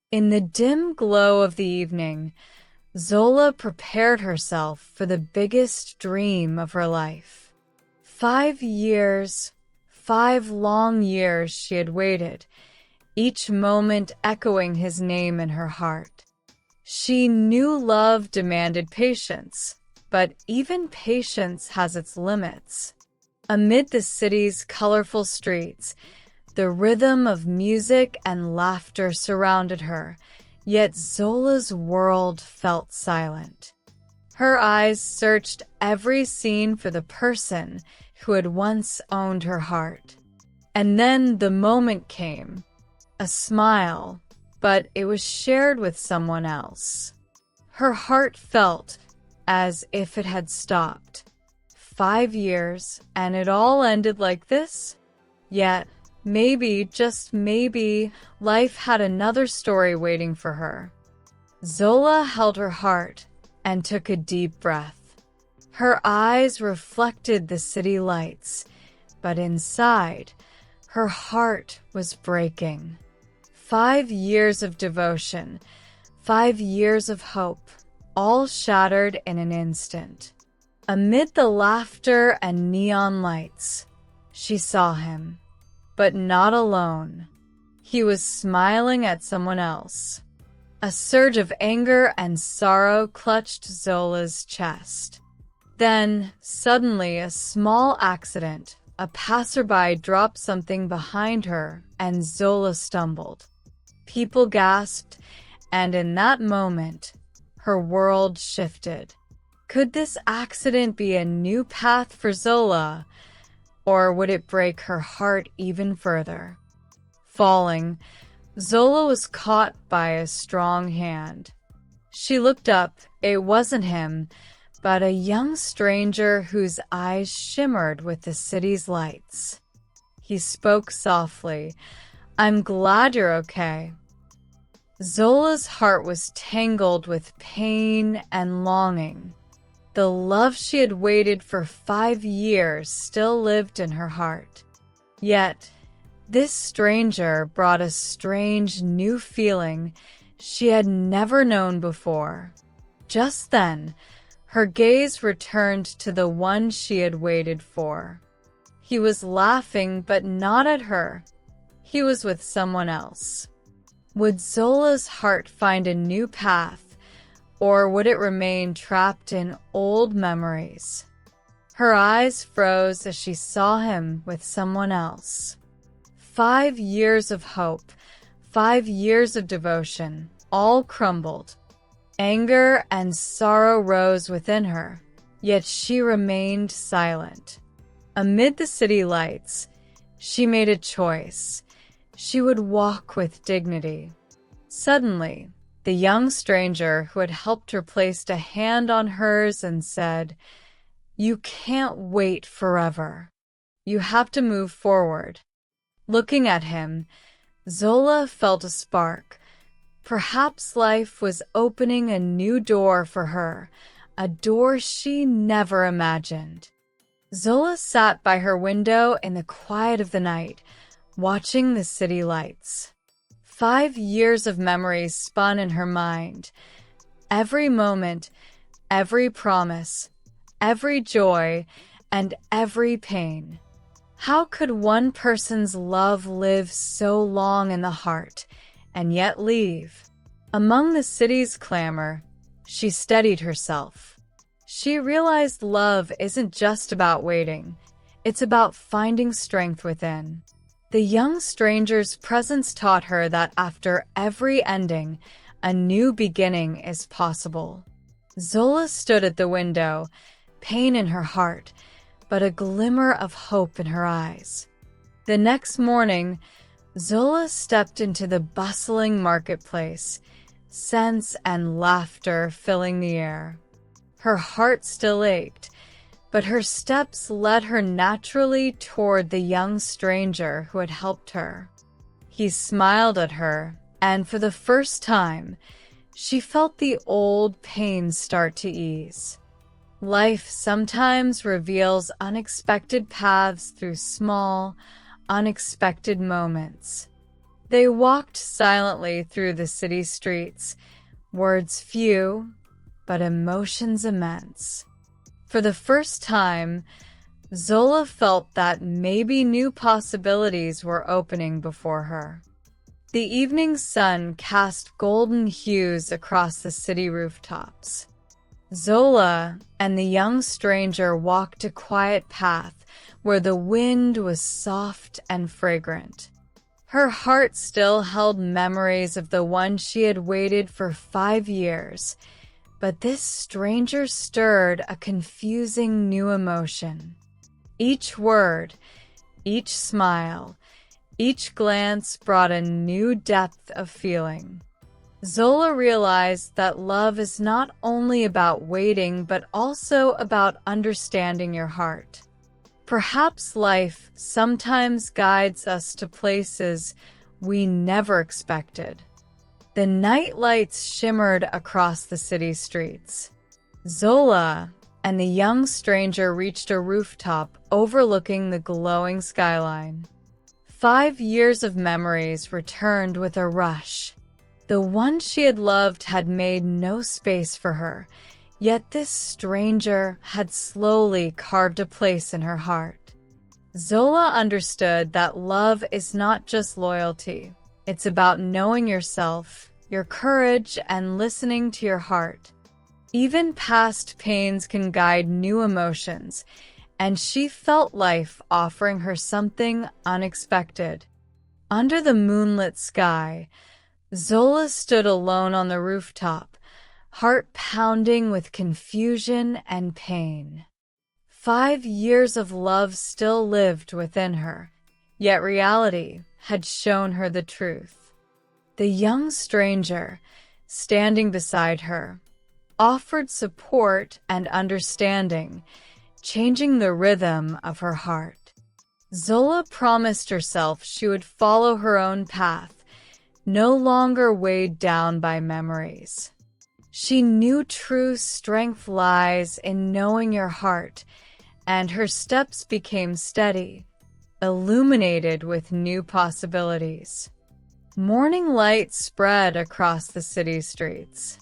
In the dim glow of the evening, Zola prepared herself for the biggest dream of her life. 5 years, 5 long years she had waited, each moment echoing his name in her heart. She knew love demanded patience, but even patience has its limits. Amid the city's colorful streets, the rhythm of music and laughter surrounded her, yet Zola's world felt silent. Her eyes searched every scene for the person who had once owned her heart. And then the moment came. A smile, but it was shared with someone else. Her heart felt as if it had stopped. 5 years, and it all ended like this? Yet, maybe, just maybe, life had another story waiting for her. Zola held her heart and took a deep breath. Her eyes reflected the city lights, but inside, her heart was breaking. 5 years of devotion, 5 years of hope, all shattered in an instant. Amid the laughter and neon lights, she saw him, but not alone. He was smiling at someone else. A surge of anger and sorrow clutched Zola's chest. Then, suddenly, a small accident. A passerby dropped something behind her, and Zola stumbled. People gasped, and in that moment, her world shifted. Could this accident be a new path for Zola, or would it break her heart even further? Falling, Zola was caught by a strong hand. She looked up. It wasn't him, but a young stranger whose eyes shimmered with the city's lights. He spoke softly. "I'm glad you're okay." Zola's heart was tangled with pain and longing. The love she had waited for 5 years still lived in her heart. Yet, this stranger brought a strange new feeling she had never known before. Just then, her gaze returned to the one she had waited for. He was laughing, but not at her. He was with someone else. Would Zola's heart find a new path, or would it remain trapped in old memories? Her eyes froze as she saw him with someone else. 5 years of hope, 5 years of devotion, all crumbled. Anger and sorrow rose within her, yet she remained silent. Amid the city lights, she made a choice. She would walk with dignity. Suddenly, the young stranger who had helped her placed a hand on hers and said, "You can't wait forever. You have to move forward." Looking at him, Zola felt a spark. Perhaps life was opening a new door for her, a door she never imagined. Zola sat by her window in the quiet of the night, watching the city lights. 5 years of memories spun in her mind. Every moment, every promise, every joy, and every pain. How could one person's love live so long in the heart, and yet leave? Among the city's clamor, she steadied herself. She realized love isn't just about waiting. It's about finding strength within. The young stranger's presence taught her that after every ending, a new beginning is possible. Zola stood at the window, pain in her heart, but a glimmer of hope in her eyes. The next morning, Zola stepped into the bustling marketplace, scents and laughter filling the air. Her heart still ached, but her steps led her naturally toward the young stranger who had helped her. He smiled at her, and for the first time, she felt the old pain start to ease. Life sometimes reveals unexpected paths through small, unexpected moments. They walked silently through the city streets, words few, but emotions immense. For the first time, Zola felt that maybe new possibilities were opening before her. The evening sun cast golden hues across the city rooftops. Zola and the young stranger walked a quiet path where the wind was soft and fragrant. Her heart still held memories of the one she had waited for 5 years, but this stranger stirred a confusing new emotion. Each word, each smile, each glance brought a new depth of feeling. Zola realized that love is not only about waiting, but also about understanding your heart. Perhaps life sometimes guides us to places we never expected. The night lights shimmered across the city streets. Zola and the young stranger reached a rooftop overlooking the glowing skyline. 5 years of memories returned with a rush. The one she had loved had made no space for her, yet this stranger had slowly carved a place in her heart. Zola understood that love is not just loyalty. It's about knowing yourself, your courage, and listening to your heart. Even past pains can guide new emotions, and she felt life offering her something unexpected. Under the moonlit sky, Zola stood alone on the rooftop, heart pounding with confusion and pain. 5 years of love still lived within her, yet reality had shown her the truth. The young stranger, standing beside her, offered support and understanding, changing the rhythm of her heart. Zola promised herself she would follow her own path, no longer weighed down by memories. She knew true strength lies in knowing your heart, and her steps became steady, illuminated with new possibilities. Morning light spread across the city streets.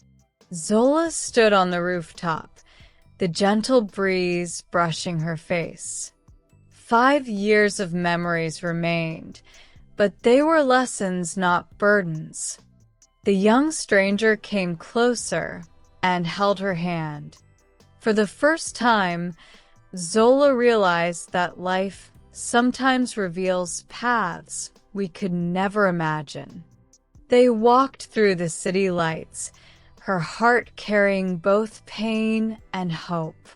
Zola stood on the rooftop, the gentle breeze brushing her face. 5 years of memories remained, but they were lessons, not burdens. The young stranger came closer and held her hand. For the first time, Zola realized that life sometimes reveals paths we could never imagine. They walked through the city lights, her heart carrying both pain and hope.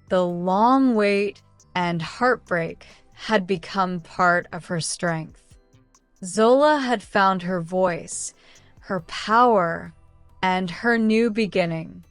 The long wait and heartbreak had become part of her strength. Zola had found her voice, her power, and her new beginning.